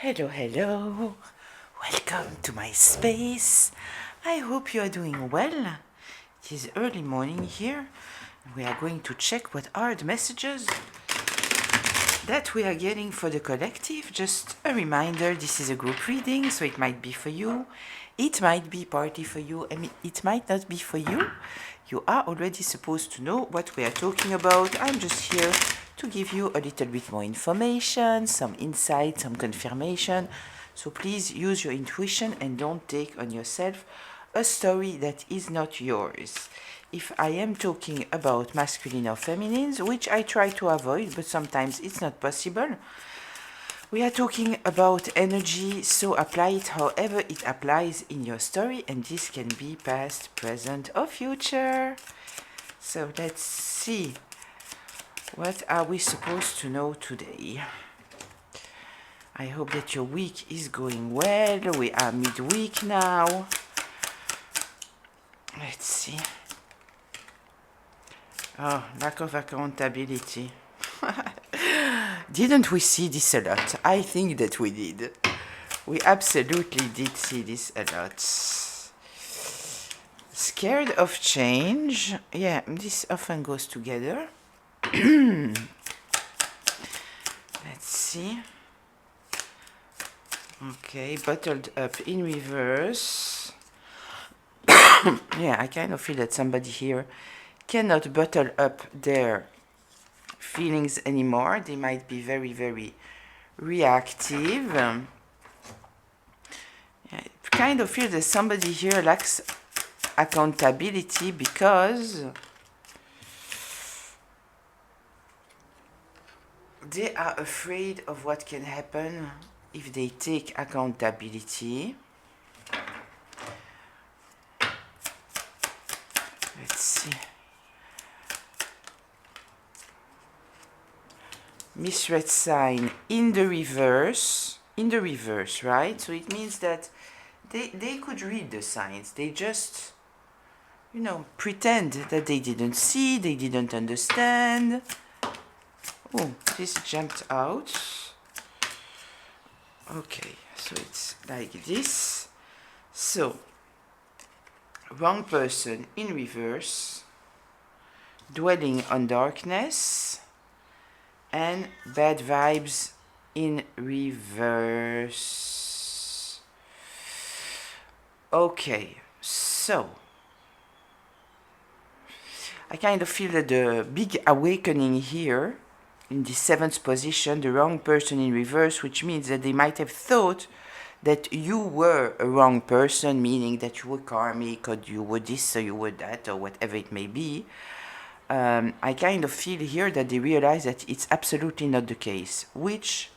Hello, hello. Welcome to my space. I hope you are doing well. It is early morning here. We are going to check what are the messages that we are getting for the collective. Just a reminder, this is a group reading, so it might be for you. It might be partly for you. It might not be for you. You are already supposed to know what we are talking about. I'm just here to give you a little bit more information, some insight, some confirmation. So please use your intuition and don't take on yourself a story that is not yours. If I am talking about masculine or feminines, which I try to avoid, but sometimes it's not possible, we are talking about energy, so apply it however it applies in your story, and this can be past, present, or future. So let's see. What are we supposed to know today? I hope that your week is going well. We are midweek now. Let's see. Oh, lack of accountability. Didn't we see this a lot? I think that we did. We absolutely did see this a lot. Scared of change. Yeah, this often goes together. Let's see. Okay, bottled up in reverse. Yeah, I kind of feel that somebody here cannot bottle up their feelings anymore. They might be very, very reactive. I kind of feel that somebody here lacks accountability because they are afraid of what can happen if they take accountability. Let's see. Misread sign in the reverse, right? So it means that they could read the signs. They just, pretend that they didn't see, they didn't understand. Oh, this jumped out. Okay, so it's like this. So, wrong person in reverse, dwelling on darkness, and bad vibes in reverse. Okay, so I kind of feel that the big awakening here in the seventh position, the wrong person in reverse, which means that they might have thought that you were a wrong person, meaning that you were karmic, or you were this, or you were that, or whatever it may be. I kind of feel here that they realize that it's absolutely not the case, which,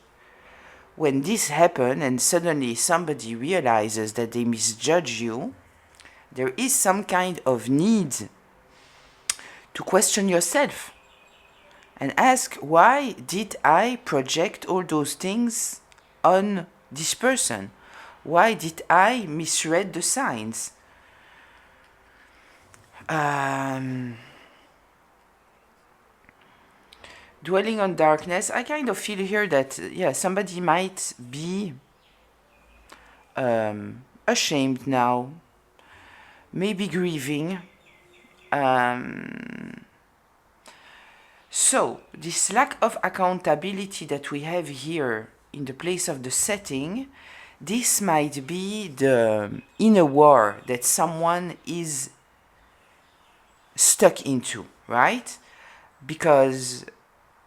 when this happens and suddenly somebody realizes that they misjudge you, there is some kind of need to question yourself and ask, why did I project all those things on this person? Why did I misread the signs? Dwelling on darkness, I kind of feel here that, somebody might be ashamed now, maybe grieving. So, this lack of accountability that we have here in the place of the setting, this might be the inner war that someone is stuck into, right? Because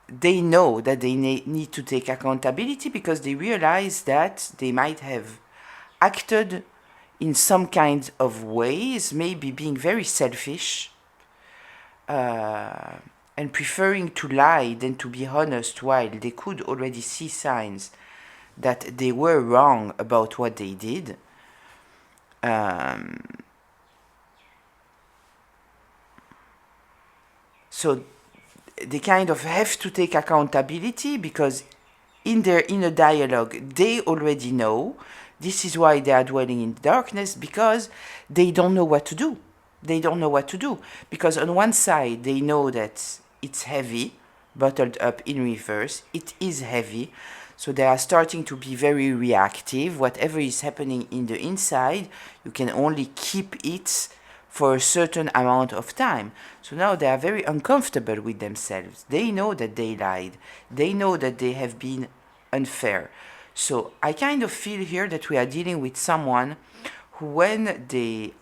they know that they need to take accountability, because they realize that they might have acted in some kind of ways, maybe being very selfish, and preferring to lie than to be honest, while they could already see signs that they were wrong about what they did. So they kind of have to take accountability, because in their inner dialogue, they already know. This is why they are dwelling in darkness, because they don't know what to do. They don't know what to do. Because on one side, they know that it's heavy, bottled up in reverse. It is heavy. So they are starting to be very reactive. Whatever is happening in the inside, you can only keep it for a certain amount of time. So now they are very uncomfortable with themselves. They know that they lied. They know that they have been unfair. So I kind of feel here that we are dealing with someone who, when they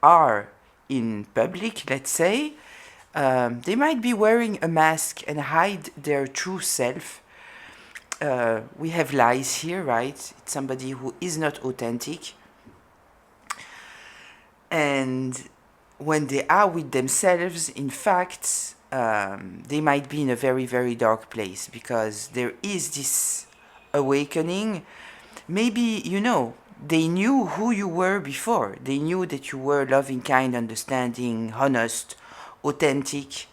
are in public, let's say, they might be wearing a mask and hide their true self. We have lies here, right? It's somebody who is not authentic. And when they are with themselves, in fact, they might be in a very, very dark place, because there is this awakening. Maybe, they knew who you were before. They knew that you were loving, kind, understanding, honest, authentic.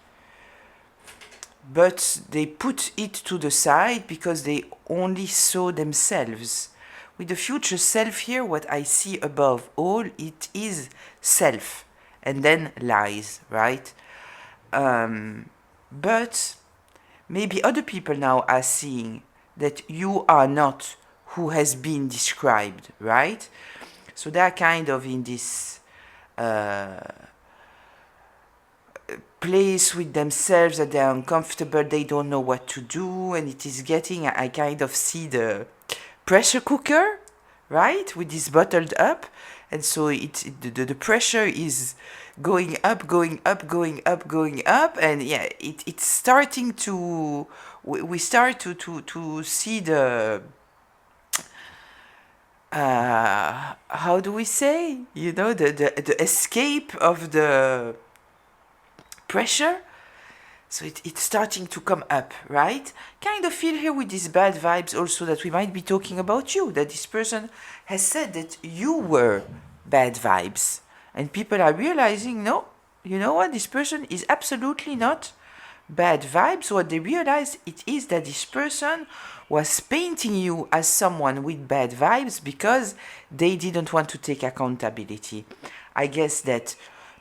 But they put it to the side because they only saw themselves. With the future self here, what I see above all, it is self, and then lies, right? But maybe other people now are seeing that you are not who has been described, right? So they are kind of in this place with themselves, that they are uncomfortable, they don't know what to do, and it is getting, I kind of see the pressure cooker, right, with this bottled up, and so the pressure is going up, going up, going up, going up, and yeah, it's starting to, we start to see the, how do we say, the escape of the pressure. So it's starting to come up, right? Kind of feel here with these bad vibes also that we might be talking about you, that this person has said that you were bad vibes. And people are realizing, no, you know what, this person is absolutely not bad vibes. What they realize it is that this person was painting you as someone with bad vibes because they didn't want to take accountability. I guess that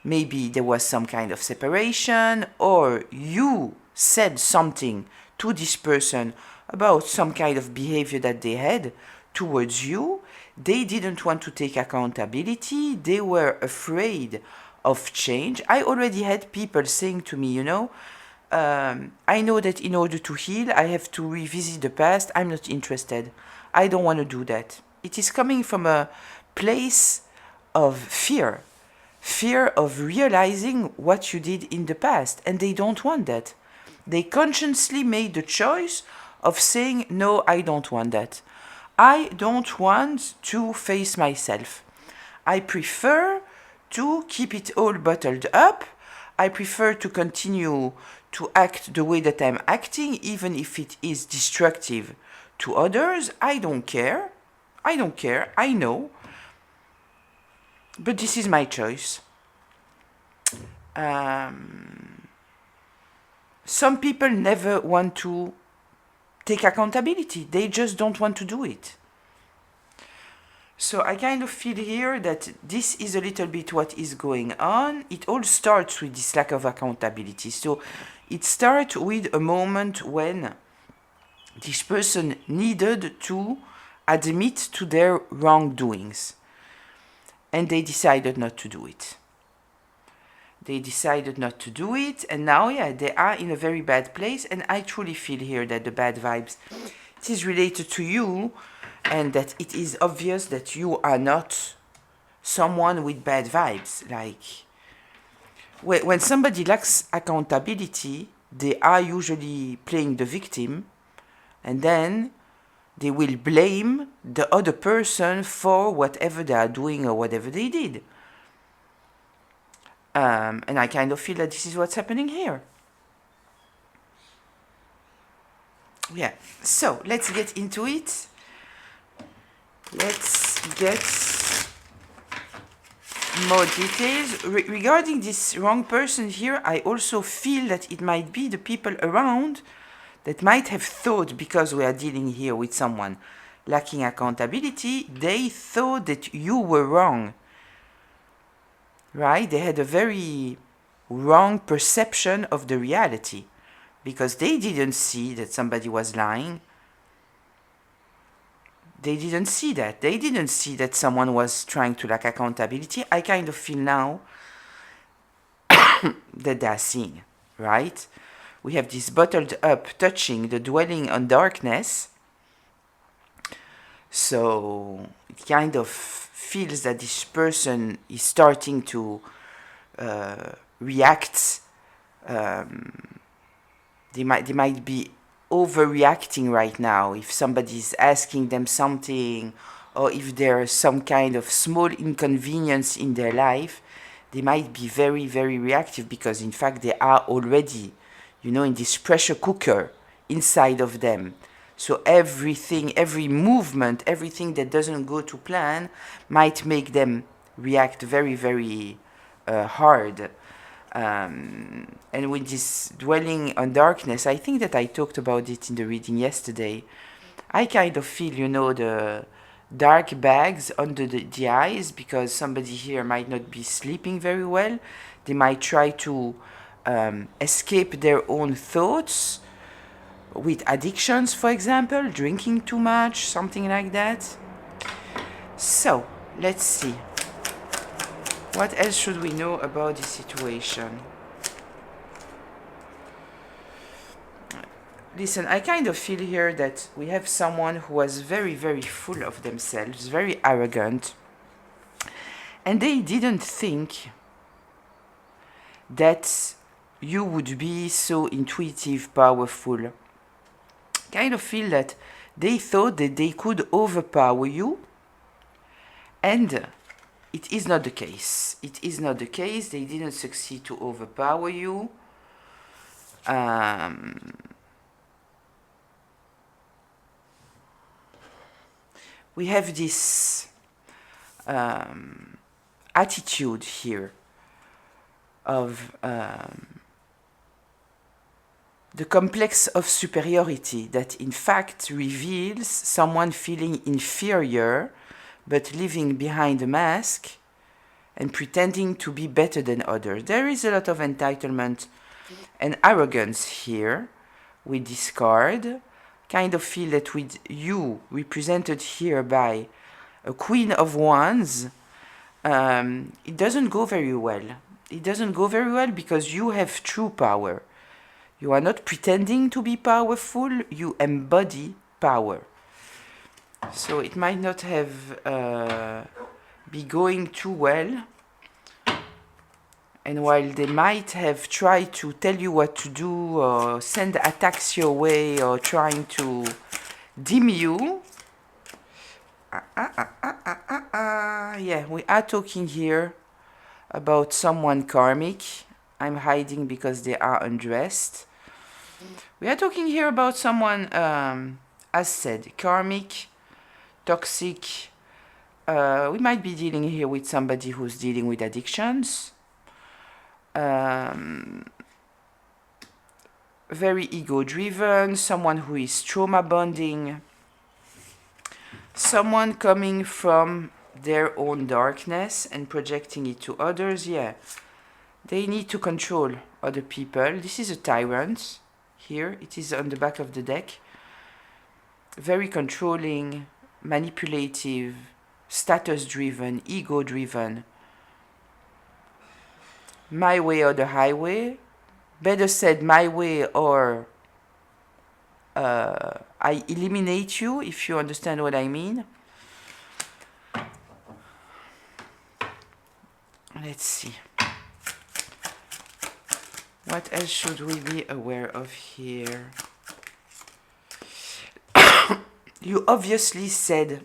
maybe there was some kind of separation, or you said something to this person about some kind of behavior that they had towards you. They didn't want to take accountability. They were afraid of change. I already had people saying to me, I know that in order to heal, I have to revisit the past. I'm not interested. I don't want to do that. It is coming from a place of fear. Fear of realizing what you did in the past, and they don't want that. They consciously made the choice of saying, no, I don't want that. I don't want to face myself. I prefer to keep it all bottled up. I prefer to continue to act the way that I'm acting, even if it is destructive to others. I don't care. I know. But this is my choice. Some people never want to take accountability. They just don't want to do it. So I kind of feel here that this is a little bit what is going on. It all starts with this lack of accountability. So it starts with a moment when this person needed to admit to their wrongdoings, and they decided not to do it. They decided not to do it, and now, they are in a very bad place, and I truly feel here that the bad vibes, it is related to you, and that it is obvious that you are not someone with bad vibes. Like, when somebody lacks accountability, they are usually playing the victim, and then they will blame the other person for whatever they are doing or whatever they did. And I kind of feel that this is what's happening here. Yeah, so let's get into it. Let's get more details. Regarding this wrong person here, I also feel that it might be the people around that might have thought, because we are dealing here with someone lacking accountability, they thought that you were wrong. Right? They had a very wrong perception of the reality, because they didn't see that somebody was lying. they didn't see that. They didn't see that someone was trying to lack accountability. I kind of feel now that they are seeing, right? We have this bottled up touching, the dwelling on darkness. So it kind of feels that this person is starting to react. They might be overreacting right now if somebody is asking them something, or if there's some kind of small inconvenience in their life. They might be very, very reactive because in fact they are already, in this pressure cooker inside of them. So everything, every movement, everything that doesn't go to plan might make them react very, very hard. And with this dwelling on darkness, I think that I talked about it in the reading yesterday. I kind of feel, the dark bags under the eyes, because somebody here might not be sleeping very well. They might try to escape their own thoughts with addictions, for example, drinking too much, something like that. So, let's see. What else should we know about this situation? Listen, I kind of feel here that we have someone who was very, very full of themselves, very arrogant, and they didn't think that you would be so intuitive, powerful. Kind of feel that they thought that they could overpower you, and it is not the case. It is not the case. They didn't succeed to overpower you. We have this attitude here of the complex of superiority that in fact reveals someone feeling inferior but living behind a mask and pretending to be better than others. There is a lot of entitlement and arrogance here with this card. Kind of feel that with you represented here by a Queen of Wands, it doesn't go very well. It doesn't go very well because you have true power. You are not pretending to be powerful, you embody power. So it might not have be going too well. And while they might have tried to tell you what to do or send attacks your way or trying to dim you, yeah, we are talking here about someone karmic. I'm hiding because they are undressed. We are talking here about someone, as said, karmic, toxic. We might be dealing here with somebody who's dealing with addictions. Very ego-driven, someone who is trauma bonding, someone coming from their own darkness and projecting it to others. Yeah, they need to control other people. This is a tyrant here. It is on the back of the deck. Very controlling, manipulative, status-driven, ego-driven. My way or the highway. Better said, my way or I eliminate you, if you understand what I mean. Let's see. What else should we be aware of here? You obviously said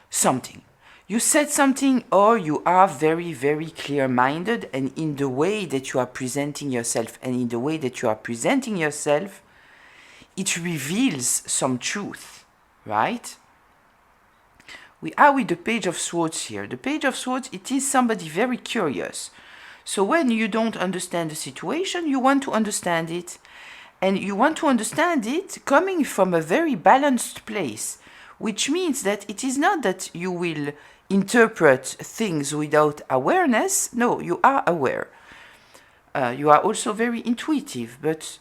something. You said something, or you are very, very clear-minded, and in the way that you are presenting yourself, it reveals some truth, right? We are with the Page of Swords here. The Page of Swords, it is somebody very curious. So when you don't understand the situation, you want to understand it, and you want to understand it coming from a very balanced place, which means that it is not that you will interpret things without awareness. No, you are aware. You are also very intuitive, but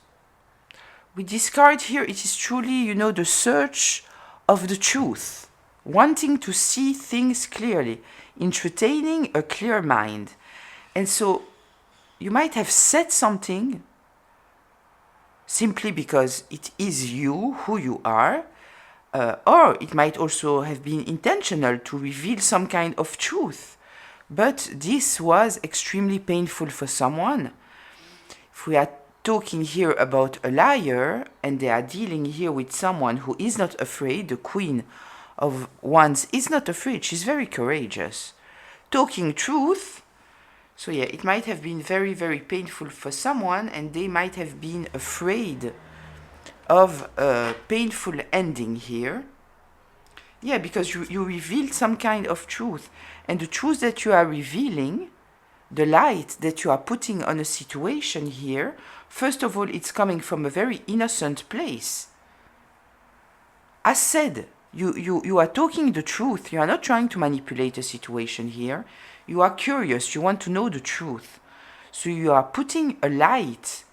with this card here, it is truly, the search of the truth, wanting to see things clearly, entertaining a clear mind. And so you might have said something simply because it is you, who you are, or it might also have been intentional to reveal some kind of truth. But this was extremely painful for someone. If we are talking here about a liar, and they are dealing here with someone who is not afraid, the Queen of Wands is not afraid, she's very courageous. Talking truth, so yeah, it might have been very, very painful for someone, and they might have been afraid of a painful ending here. Yeah, because you revealed some kind of truth, and the truth that you are revealing, the light that you are putting on a situation here, first of all, it's coming from a very innocent place. As said, you are talking the truth. You are not trying to manipulate a situation here. You are curious. You want to know the truth. So you are putting a light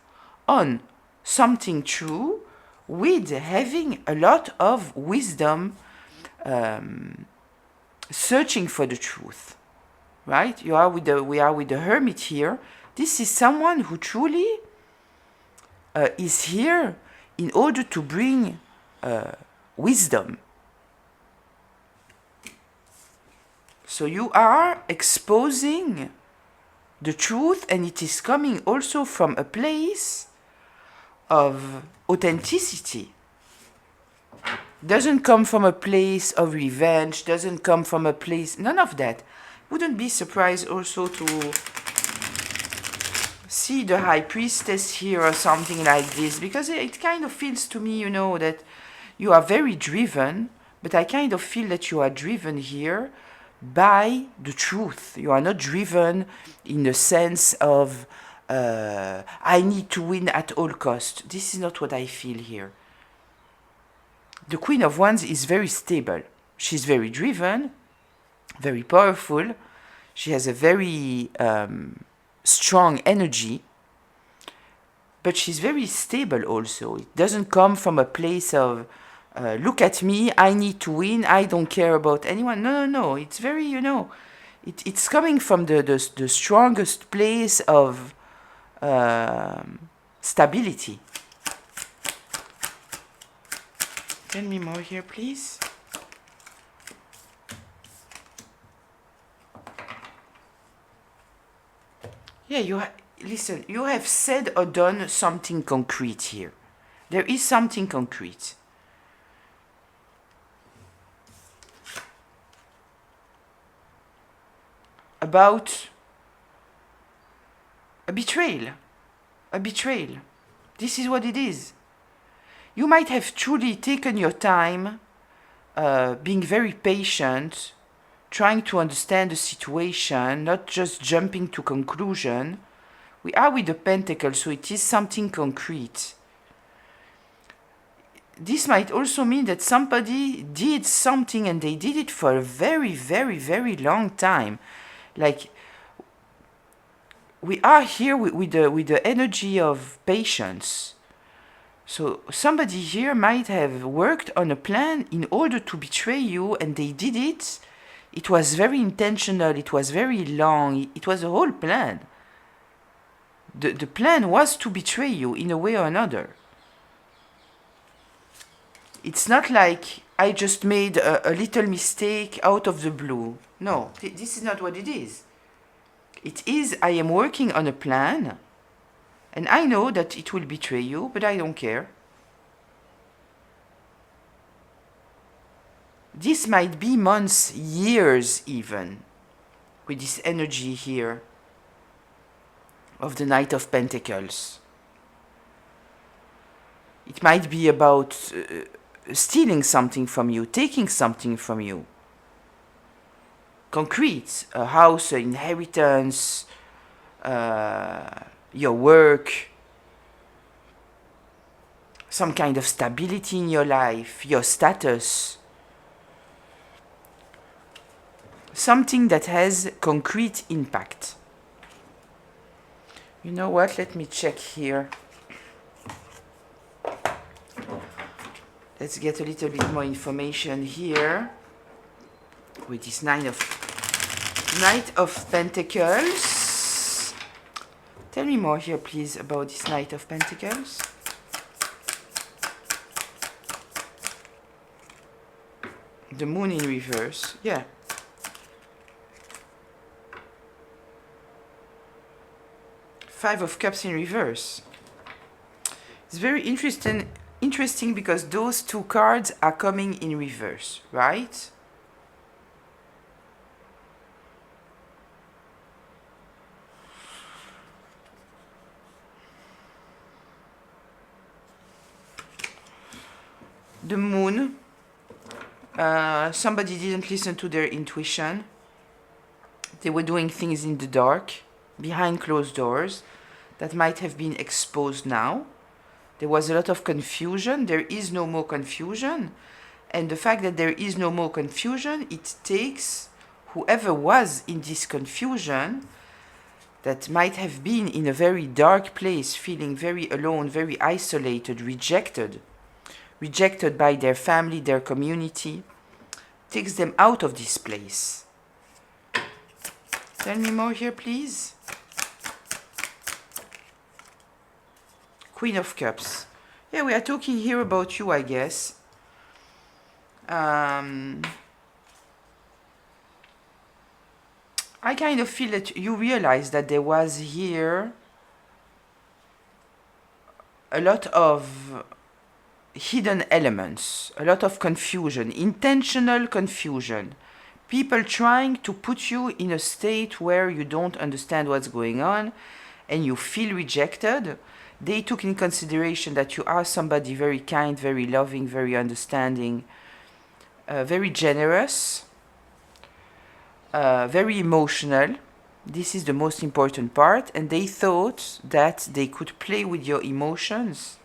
on something true with having a lot of wisdom, searching for the truth. Right? We are with the Hermit here. This is someone who truly is here in order to bring wisdom. So you are exposing the truth, and it is coming also from a place of authenticity. Doesn't come from a place of revenge, doesn't come from a place, none of that. Wouldn't be surprised also to see the High Priestess here or something like this, because it kind of feels to me, that you are very driven, but I kind of feel that you are driven here by the truth. You are not driven in the sense of I need to win at all cost. This is not what I feel here. The Queen of Wands is very stable. She's very driven, very powerful. She has a very strong energy, but she's very stable also. It doesn't come from a place of look at me, I need to win, I don't care about anyone. No. It's very, it's coming from the strongest place of stability. Tell me more here, please. Yeah, listen, you have said or done something concrete here. There is something concrete. About a betrayal. A betrayal. This is what it is. You might have truly taken your time, being very patient, trying to understand the situation, not just jumping to conclusion. We are with the Pentacles, so it is something concrete. This might also mean that somebody did something and they did it for a very, very, very long time. Like, we are here with the energy of patience. So somebody here might have worked on a plan in order to betray you, and they did it. It was very intentional, it was very long, it was a whole plan. The plan was to betray you in a way or another. It's not like I just made a little mistake out of the blue. No, this is not what it is. It is, I am working on a plan, and I know that it will betray you, but I don't care. This might be months, years even, with this energy here of the Knight of Pentacles. It might be about stealing something from you, taking something from you. Concrete, a house, an inheritance, your work, some kind of stability in your life, your status. Something that has concrete impact. You know what? Let me check here. Let's get a little bit more information here with this Knight of Pentacles. Tell me more here, please, about this Knight of Pentacles. The Moon in reverse. Yeah. Five of Cups in reverse. It's very interesting because those two cards are coming in reverse, right? The Moon. Somebody didn't listen to their intuition. They were doing things in the dark, behind closed doors, that might have been exposed now. There was a lot of confusion. There is no more confusion. And the fact that there is no more confusion, it takes whoever was in this confusion, that might have been in a very dark place, feeling very alone, very isolated, rejected by their family, their community, takes them out of this place. Tell me more here, please. Queen of Cups. Yeah, we are talking here about you, I guess. I kind of feel that you realize that there was here a lot of hidden elements, a lot of confusion, intentional confusion. People trying to put you in a state where you don't understand what's going on and you feel rejected. They took in consideration that you are somebody very kind, very loving, very understanding, very generous, very emotional. This is the most important part. And they thought that they could play with your emotions.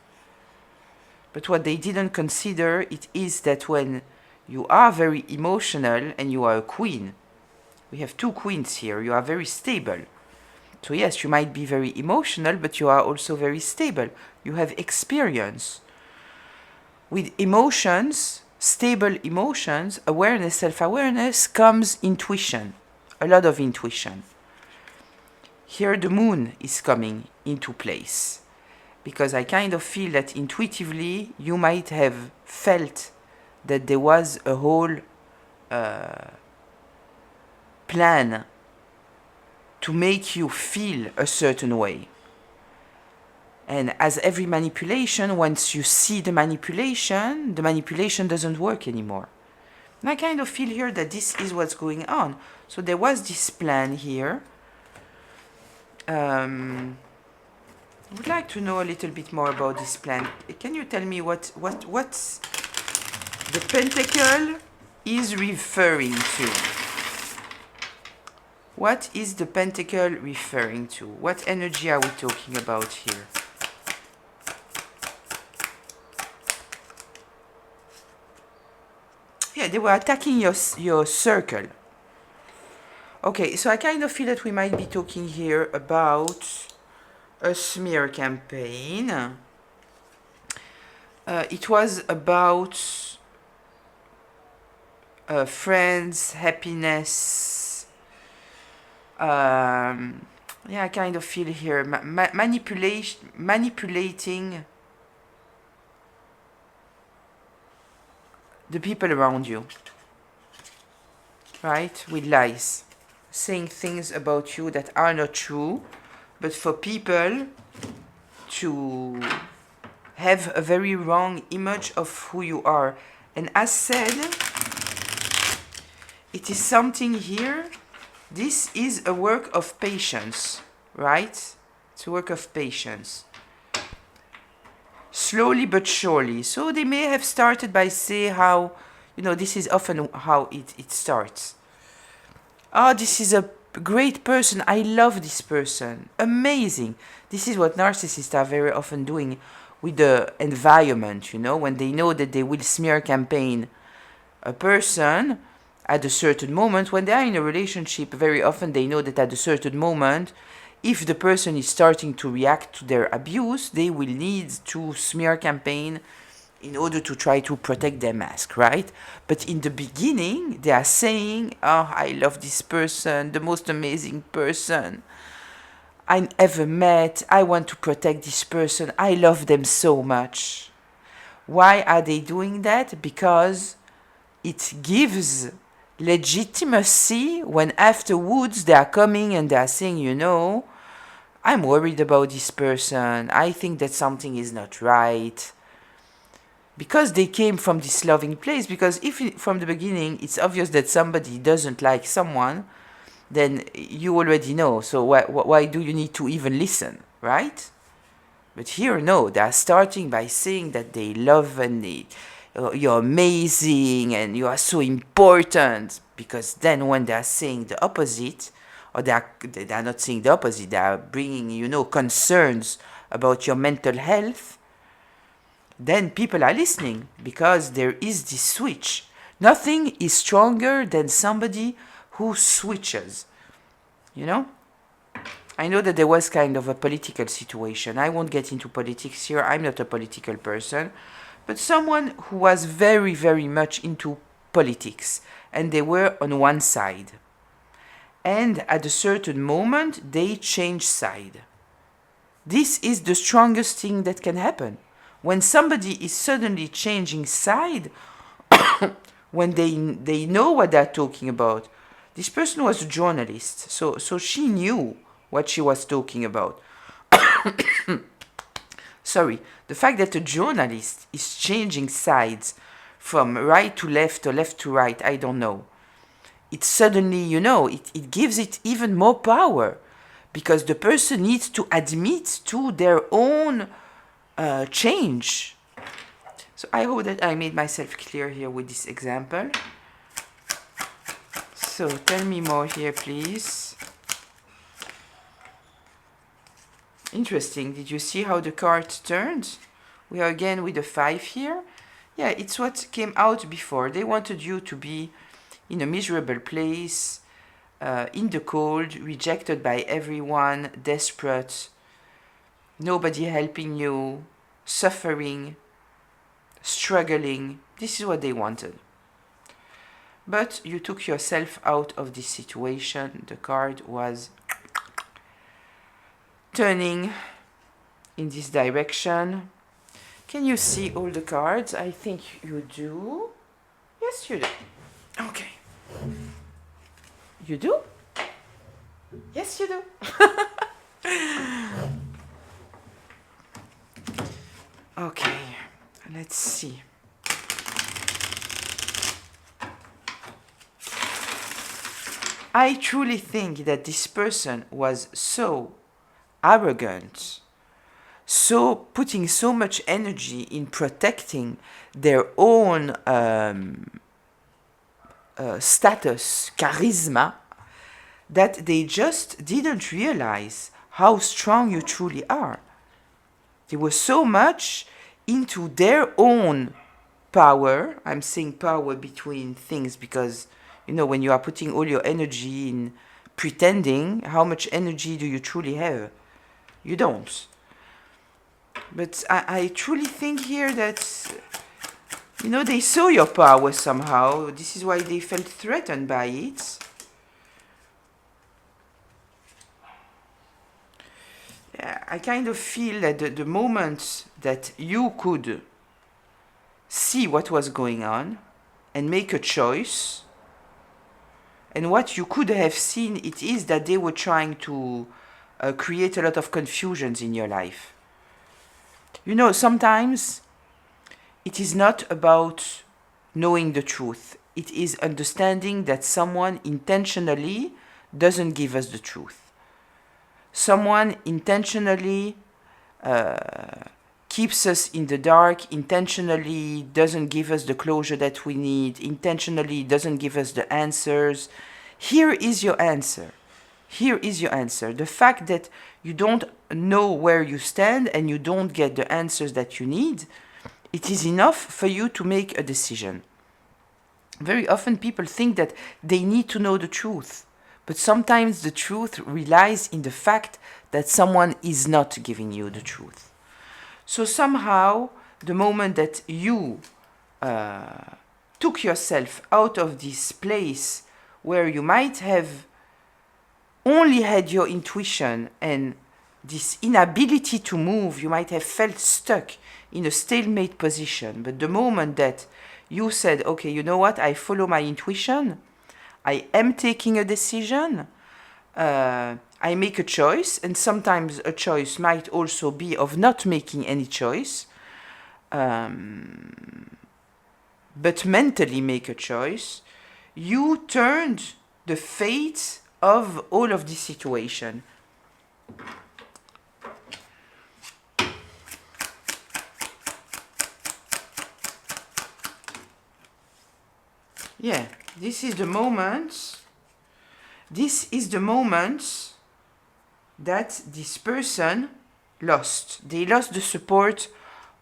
But what they didn't consider it is that when you are very emotional and you are a queen, we have two queens here, you are very stable. So yes, you might be very emotional, but you are also very stable. You have experience. With emotions, stable emotions, awareness, self-awareness, comes intuition, a lot of intuition. Here the Moon is coming into place, because I kind of feel that intuitively you might have felt that there was a whole plan to make you feel a certain way. And as every manipulation, once you see the manipulation doesn't work anymore. And I kind of feel here that this is what's going on. So there was this plan here. I would like to know a little bit more about this plan. Can you tell me what the pentacle is referring to? What is the pentacle referring to? What energy are we talking about here? Yeah, they were attacking your circle. Okay, so I kind of feel that we might be talking here about a smear campaign. It was about friends, happiness. Yeah, I kind of feel here manipulating the people around you, right? With lies, saying things about you that are not true, but for people to have a very wrong image of who you are. And as said, it is something here. This is a work of patience, right? It's a work of patience. Slowly but surely. So they may have started by saying how, this is often how it starts. Oh, this is a great person. I love this person. Amazing. This is what narcissists are very often doing with the environment, when they know that they will smear campaign a person at a certain moment. When they are in a relationship, very often they know that at a certain moment, if the person is starting to react to their abuse, they will need to smear campaign in order to try to protect their mask, right? But in the beginning, they are saying, oh, I love this person, the most amazing person I ever met. I want to protect this person. I love them so much. Why are they doing that? Because it gives legitimacy when afterwards they are coming and they are saying, you know, I'm worried about this person. I think that something is not right. Because they came from this loving place. Because if from the beginning it's obvious that somebody doesn't like someone, then you already know. So why do you need to even listen, right? But here, no, they are starting by saying that they love and you're amazing and you are so important. Because then when they are saying the opposite, or they are not saying the opposite, they are bringing, you know, concerns about your mental health, then people are listening because there is this switch. Nothing is stronger than somebody who switches, you know? I know that there was kind of a political situation. I won't get into politics here. I'm not a political person. But someone who was very, very much into politics. And they were on one side. And at a certain moment, they change side. This is the strongest thing that can happen. When somebody is suddenly changing side, when they know what they're talking about. This person was a journalist, so she knew what she was talking about. Sorry, the fact that a journalist is changing sides from right to left or left to right, I don't know. It suddenly, you know, it gives it even more power because the person needs to admit to their own change. So I hope that I made myself clear here with this example. So tell me more here, please. Interesting. Did you see how the card turned? We are again with a 5 here. Yeah, it's what came out before. They wanted you to be in a miserable place, in the cold, rejected by everyone, desperate, nobody helping you, suffering, struggling. This is what they wanted. But you took yourself out of this situation. The card was turning in this direction. Can you see all the cards? I think you do. Yes, you do. Okay. You do? Yes, you do. Okay, let's see. I truly think that this person was so arrogant, so putting so much energy in protecting their own status, charisma, that they just didn't realize how strong you truly are. They were so much into their own power. I'm saying power between things because, you know, when you are putting all your energy in pretending, how much energy do you truly have? You don't. But I truly think here that, you know, they saw your power somehow. This is why they felt threatened by it. I kind of feel that the moment that you could see what was going on and make a choice, and what you could have seen, it is that they were trying to create a lot of confusions in your life. You know, sometimes it is not about knowing the truth. It is understanding that someone intentionally doesn't give us the truth. Someone intentionally keeps us in the dark, intentionally doesn't give us the closure that we need, intentionally doesn't give us the answers. Here is your answer. Here is your answer. The fact that you don't know where you stand and you don't get the answers that you need, it is enough for you to make a decision. Very often people think that they need to know the truth. But sometimes the truth relies in the fact that someone is not giving you the truth. So somehow the moment that you took yourself out of this place where you might have only had your intuition and this inability to move, you might have felt stuck in a stalemate position. But the moment that you said, okay, you know what, I follow my intuition, I am taking a decision, I make a choice, and sometimes a choice might also be of not making any choice, but mentally make a choice, you turned the fate of all of this situation. Yeah, this is the moment. This is the moment that this person lost. They lost the support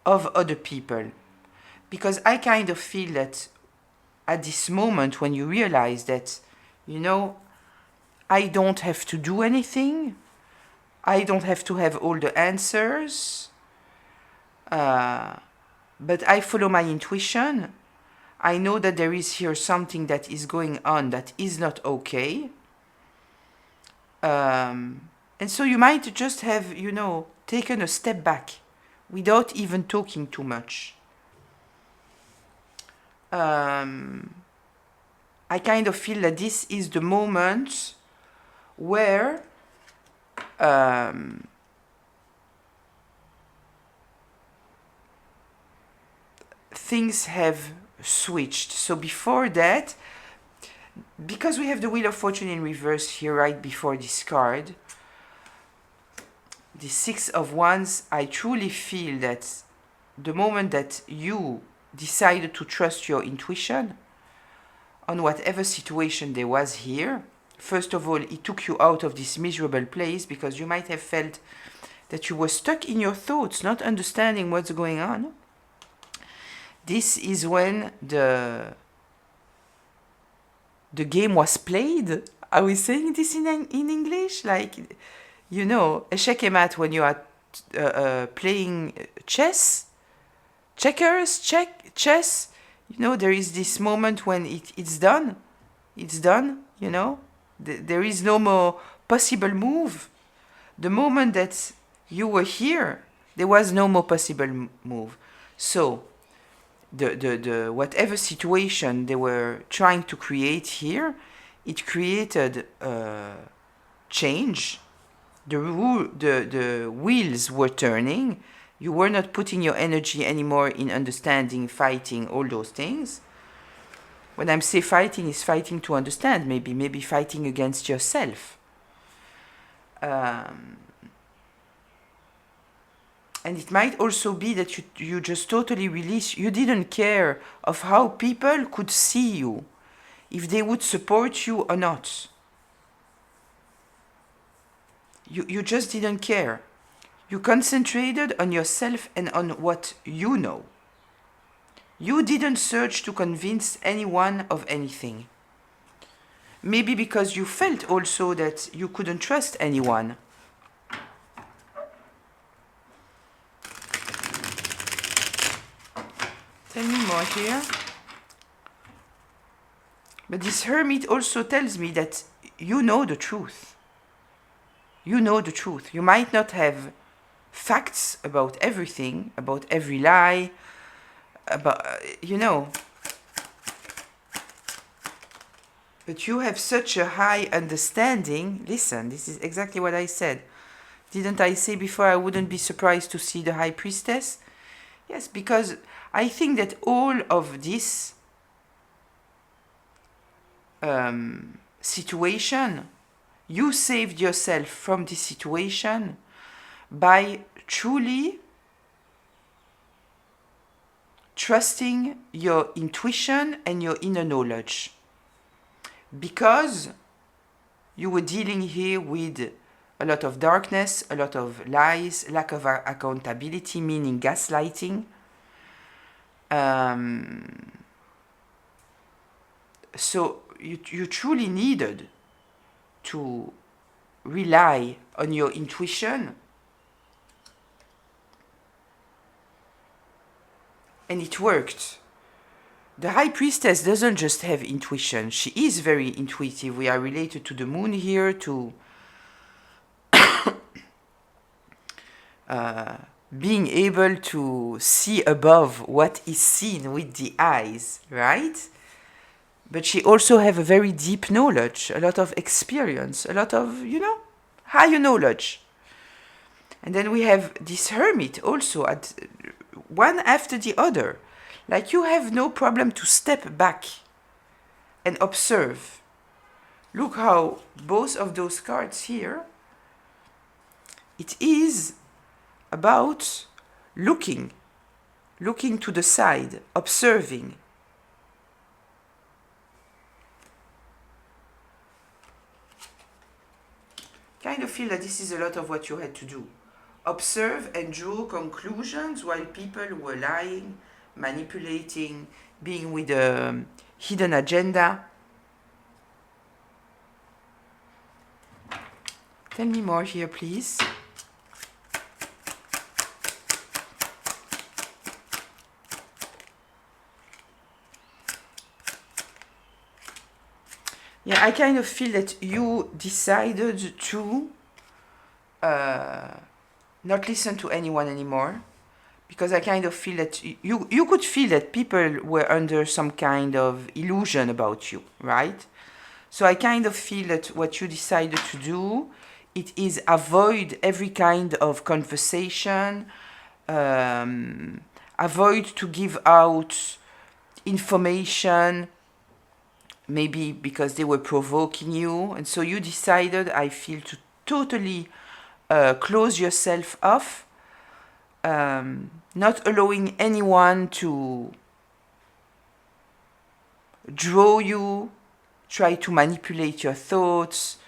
of other people. Because I kind of feel that at this moment when you realize that, you know, I don't have to do anything, I don't have to have all the answers, but I follow my intuition. I know that there is here something that is going on that is not okay. And so you might just have, you know, taken a step back without even talking too much. I kind of feel that this is the moment where things have switched. So before that, because we have the Wheel of Fortune in reverse here right before this card, the Six of Wands, I truly feel that the moment that you decided to trust your intuition on whatever situation there was here, first of all, it took you out of this miserable place because you might have felt that you were stuck in your thoughts, not understanding what's going on. This is when the game was played. Are we saying this in English? Like, you know, échec et mat, when you are playing chess, chess, you know, there is this moment when it's done, you know, there is no more possible move. The moment that you were here, there was no more possible move. So the whatever situation they were trying to create here, it created change. The wheels were turning. You were not putting your energy anymore in understanding, fighting, all those things. When I say fighting, is fighting to understand, maybe fighting against yourself. And it might also be that you just totally release, you didn't care of how people could see you, if they would support you or not. You just didn't care. You concentrated on yourself and on what you know. You didn't search to convince anyone of anything. Maybe because you felt also that you couldn't trust anyone. Tell me more here. But this Hermit also tells me that you know the truth. You know the truth. You might not have facts about everything, about every lie, about, you know. But you have such a high understanding. Listen, this is exactly what I said. Didn't I say before I wouldn't be surprised to see the High Priestess? Yes, because I think that all of this situation, you saved yourself from this situation by truly trusting your intuition and your inner knowledge. Because you were dealing here with a lot of darkness, a lot of lies, lack of accountability, meaning gaslighting. So you truly needed to rely on your intuition And it worked. The High Priestess doesn't just have intuition. She is very intuitive. We are related to the moon here, to being able to see above what is seen with the eyes, right? But she also have a very deep knowledge, a lot of experience, a lot of, higher knowledge. And then we have this hermit also, at one after the other. Like you have no problem to step back and observe. Look how both of those cards here, it is about looking to the side, observing. Kind of feel that this is a lot of what you had to do. Observe and draw conclusions while people were lying, manipulating, being with a hidden agenda. Tell me more here, please. Yeah, I kind of feel that you decided to not listen to anyone anymore, because I kind of feel that you could feel that people were under some kind of illusion about you, right? So I kind of feel that what you decided to do, it is avoid every kind of conversation, avoid to give out information, maybe because they were provoking you. And so you decided, I feel, to totally close yourself off, not allowing anyone to draw you, try to manipulate your thoughts,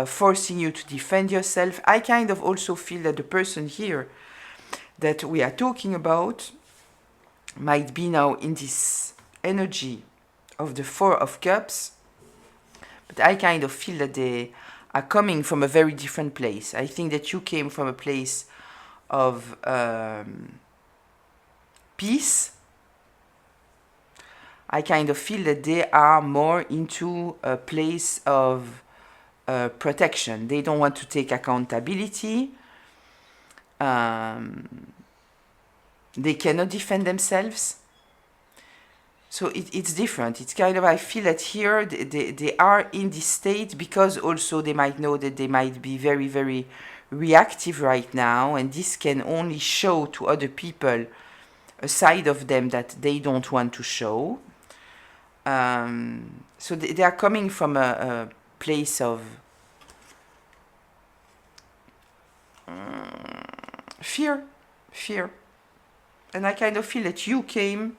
forcing you to defend yourself. I kind of also feel that the person here that we are talking about might be now in this energy of the Four of Cups, but I kind of feel that they are coming from a very different place. I think that you came from a place of peace. I kind of feel that they are more into a place of protection. They don't want to take accountability. They cannot defend themselves. So it's different. It's kind of, I feel that here they are in this state because also they might know that they might be very, very reactive right now, and this can only show to other people a side of them that they don't want to show. So they are coming from a place of fear. And I kind of feel that you came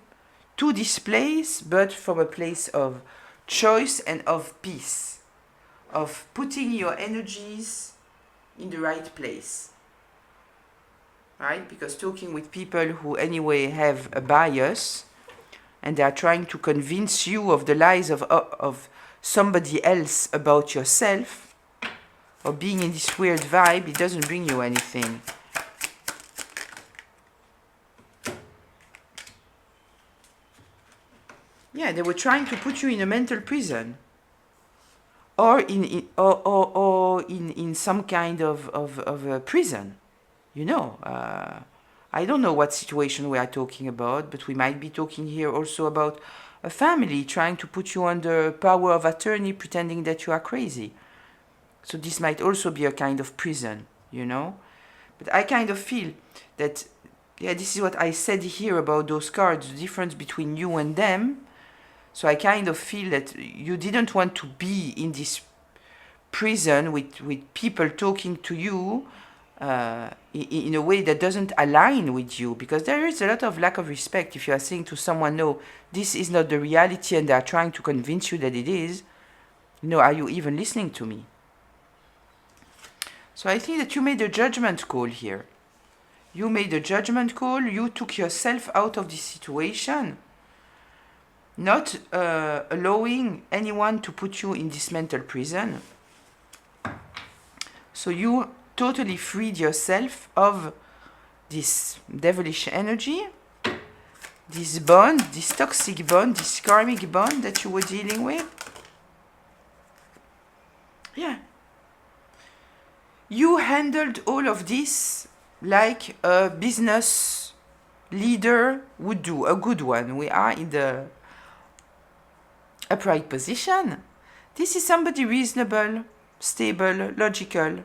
to this place, but from a place of choice and of peace, of putting your energies in the right place, right? Because talking with people who anyway have a bias, and they are trying to convince you of the lies of somebody else about yourself, or being in this weird vibe, it doesn't bring you anything. Yeah, they were trying to put you in a mental prison, or in some kind of a prison. I don't know what situation we are talking about, but we might be talking here also about a family trying to put you under power of attorney, pretending that you are crazy. So this might also be a kind of prison, But I kind of feel that, this is what I said here about those cards, the difference between you and them. So I kind of feel that you didn't want to be in this prison with people talking to you in a way that doesn't align with you, because there is a lot of lack of respect if you are saying to someone, no, this is not the reality, and they are trying to convince you that it is. Are you even listening to me? So I think that you made a judgment call here. You made a judgment call. You took yourself out of this situation, not allowing anyone to put you in this mental prison. So you totally freed yourself of this devilish energy, this bond, this toxic bond, this karmic bond that you were dealing with. Yeah. You handled all of this like a business leader would do, a good one. We are in the upright position. This is somebody reasonable, stable, logical.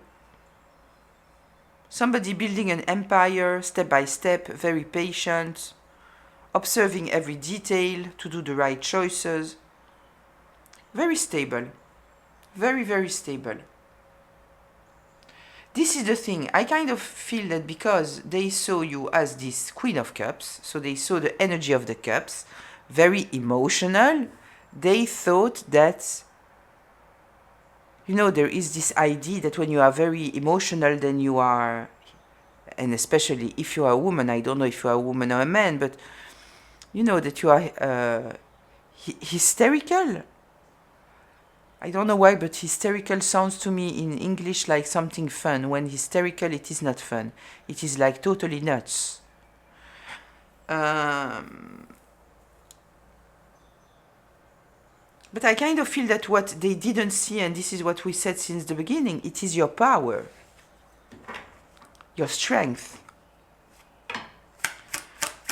Somebody building an empire step by step, very patient, observing every detail to do the right choices. Very stable. Very, very stable. This is the thing. I kind of feel that because they saw you as this Queen of Cups, so they saw the energy of the cups, very emotional, they thought that, you know, there is this idea that when you are very emotional, then you are, and especially if you are a woman, I don't know if you are a woman or a man, but you know that you are hysterical. I don't know why, but hysterical sounds to me in English like something fun. When hysterical, it is not fun. It is like totally nuts. But I kind of feel that what they didn't see, and this is what we said since the beginning, it is your power, your strength.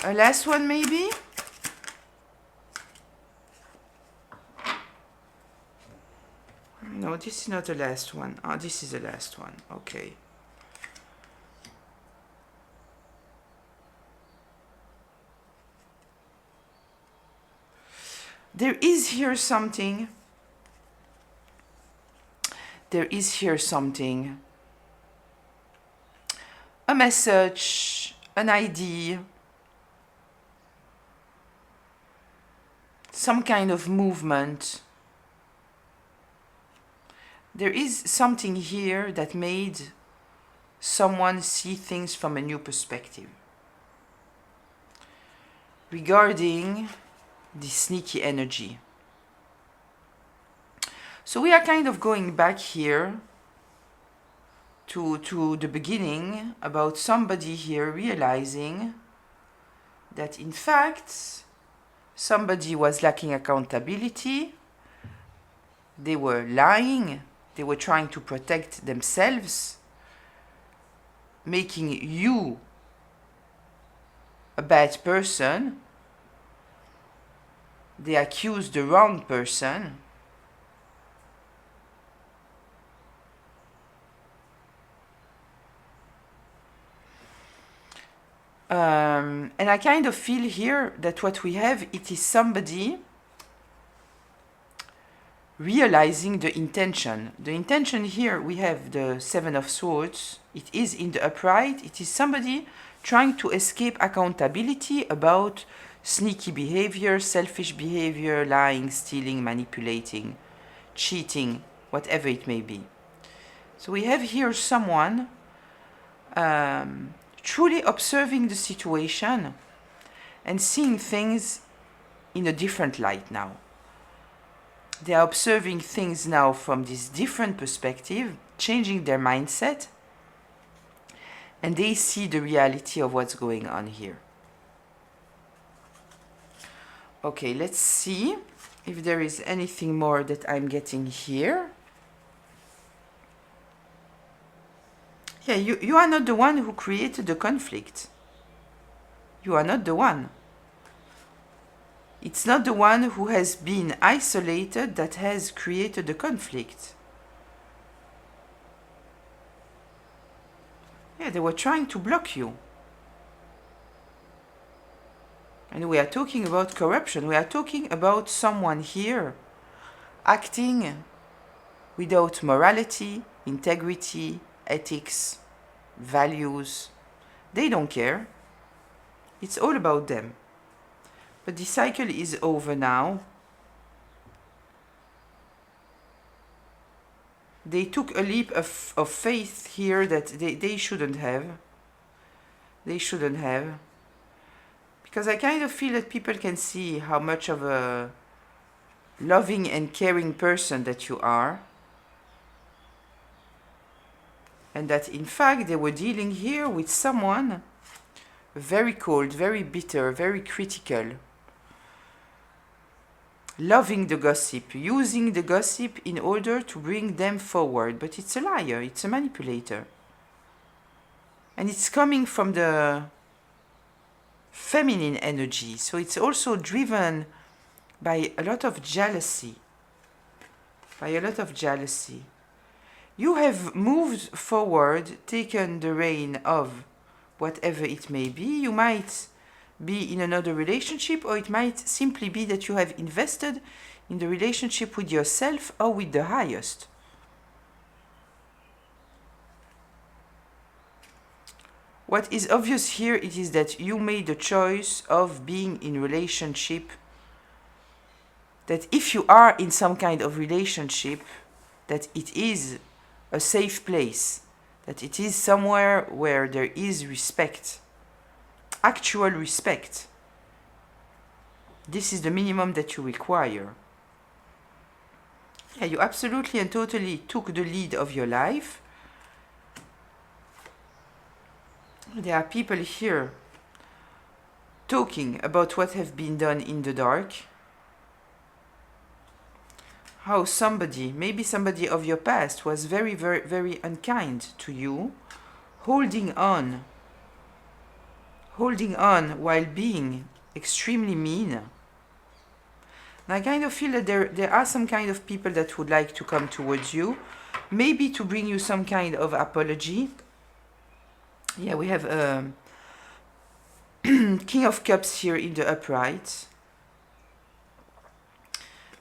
A last one maybe? No, this is not the last one. Oh, this is the last one. Okay. There is here something. There is here something. A message, an idea, some kind of movement. There is something here that made someone see things from a new perspective regarding the sneaky energy. So we are kind of going back here to the beginning about somebody here realizing that in fact somebody was lacking accountability, they were lying, they were trying to protect themselves, making you a bad person. They accused the wrong person. And I kind of feel here that what we have, it is somebody realizing the intention. The intention here, we have the Seven of Swords. It is in the upright. It is somebody trying to escape accountability about sneaky behavior, selfish behavior, lying, stealing, manipulating, cheating, whatever it may be. So we have here someone truly observing the situation and seeing things in a different light now. They are observing things now from this different perspective, changing their mindset, and they see the reality of what's going on here. Okay, let's see if there is anything more that I'm getting here. Yeah, you are not the one who created the conflict. You are not the one. It's not the one who has been isolated that has created the conflict. Yeah, they were trying to block you. And we are talking about corruption. We are talking about someone here acting without morality, integrity, ethics, values. They don't care. It's all about them. But the cycle is over now. They took a leap of faith here that they shouldn't have. They shouldn't have. Because I kind of feel that people can see how much of a loving and caring person that you are. And that in fact they were dealing here with someone very cold, very bitter, very critical, loving the gossip, using the gossip in order to bring them forward. But it's a liar, it's a manipulator. And it's coming from the feminine energy, so it's also driven by a lot of jealousy. You have moved forward, taken the reign of whatever it may be. You might be in another relationship, or it might simply be that you have invested in the relationship with yourself or with the highest. What is obvious here, it is that you made the choice of being in relationship, that if you are in some kind of relationship, that it is a safe place, that it is somewhere where there is respect, actual respect. This is the minimum that you require. Yeah, you absolutely and totally took the lead of your life. There are people here talking about what have been done in the dark. How somebody, maybe somebody of your past, was very, very, very unkind to you, holding on while being extremely mean. And I kind of feel that there are some kind of people that would like to come towards you, maybe to bring you some kind of apology. Yeah, we have King of Cups here in the upright.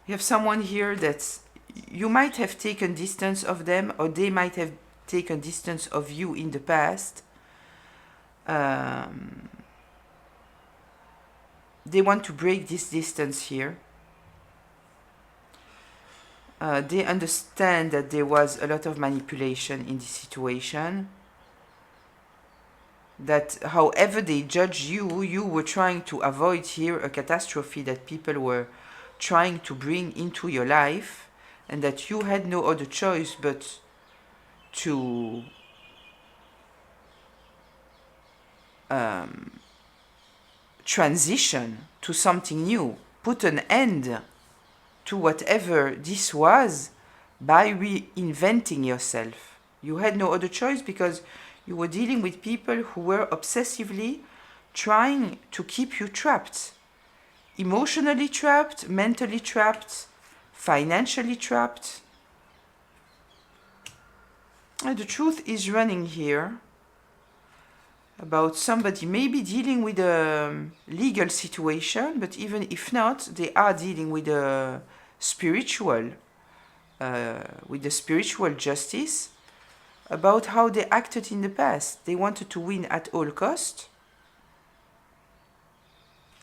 We have someone here that you might have taken distance of them, or they might have taken distance of you in the past. They want to break this distance here. They understand that there was a lot of manipulation in this situation. That however they judge you, you were trying to avoid here a catastrophe that people were trying to bring into your life, and that you had no other choice but to transition to something new, put an end to whatever this was by reinventing yourself. You had no other choice because you were dealing with people who were obsessively trying to keep you trapped. Emotionally trapped, mentally trapped, financially trapped. And the truth is running here about somebody maybe dealing with a legal situation, but even if not, they are dealing with a spiritual, with the spiritual justice, about how they acted in the past. They wanted to win at all cost.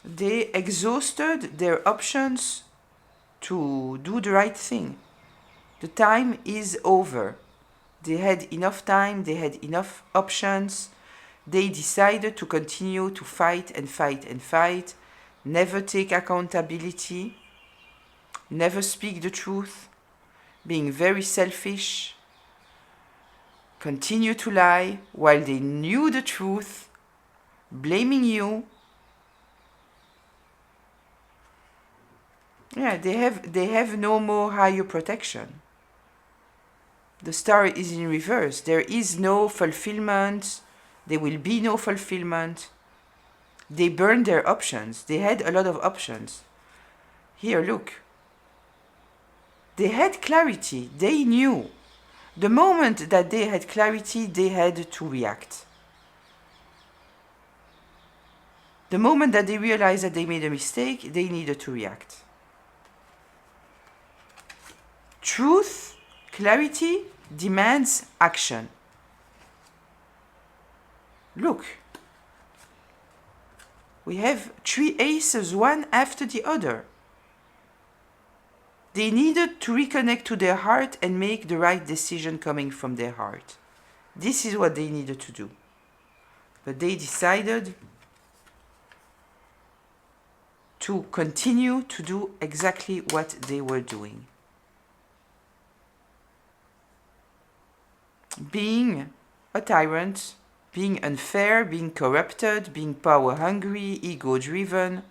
They exhausted their options to do the right thing. The time is over. They had enough time, they had enough options. They decided to continue to fight and fight and fight, never take accountability, never speak the truth, being very selfish, continue to lie while they knew the truth, blaming you. Yeah, they have no more higher protection. The star is in reverse. There is no fulfillment. There will be no fulfillment. They burned their options. They had a lot of options. Here, look. They had clarity. They knew. The moment that they had clarity, they had to react. The moment that they realized that they made a mistake, they needed to react. Truth, clarity, demands action. Look. We have 3 aces, one after the other. They needed to reconnect to their heart and make the right decision coming from their heart. This is what they needed to do. But they decided to continue to do exactly what they were doing. Being a tyrant, being unfair, being corrupted, being power hungry, ego driven.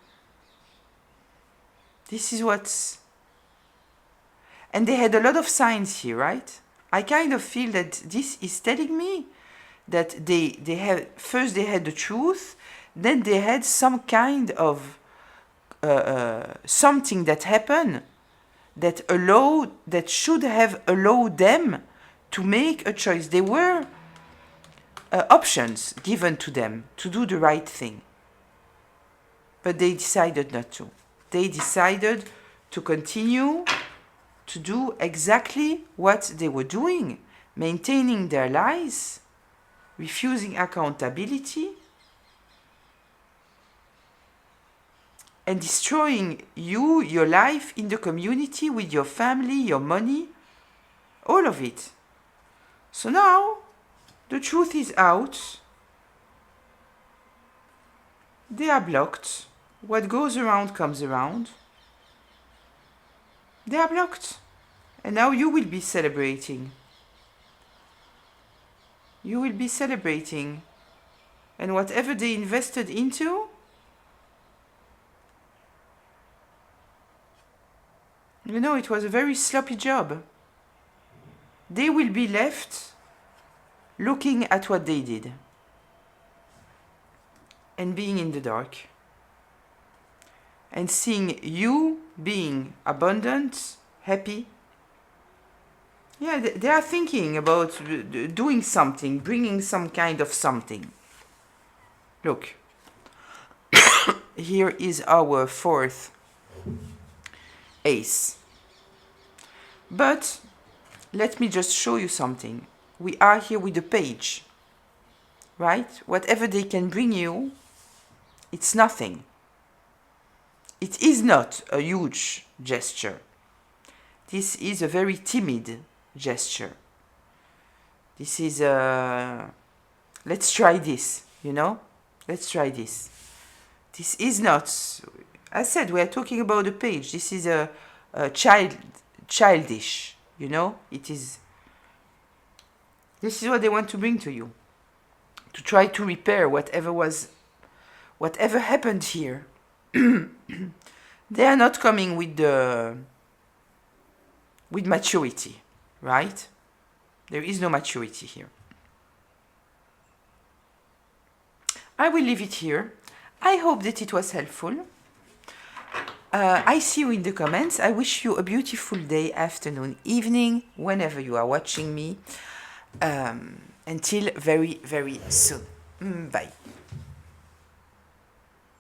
This is what's... And they had a lot of signs here, right? I kind of feel that this is telling me that they had, first they had the truth, then they had some kind of something that happened that should have allowed them to make a choice. There were options given to them to do the right thing, but they decided not to. They decided to continue to do exactly what they were doing, maintaining their lies, refusing accountability, and destroying you, your life in the community, with your family, your money, all of it. So now, the truth is out. They are blocked. What goes around comes around. They are blocked. And now you will be celebrating. You will be celebrating. And whatever they invested into, you know, it was a very sloppy job. They will be left looking at what they did and being in the dark and seeing you being abundant, happy. Yeah, they are thinking about doing something, bringing some kind of something. Look, here is our fourth ace. But let me just show you something. We are here with a page, right? Whatever they can bring you, it's nothing. It is not a huge gesture. This is a very timid gesture. This is a... Let's try this, you know? Let's try this. This is not... I said we are talking about a page. This is a childish, you know? It is... This is what they want to bring to you. To try to repair whatever happened here. They are not coming with maturity, right? There is no maturity here. I will leave it here. I hope that it was helpful. I see you in the comments. I wish you a beautiful day, afternoon, evening, whenever you are watching me. Until very, very soon. Bye.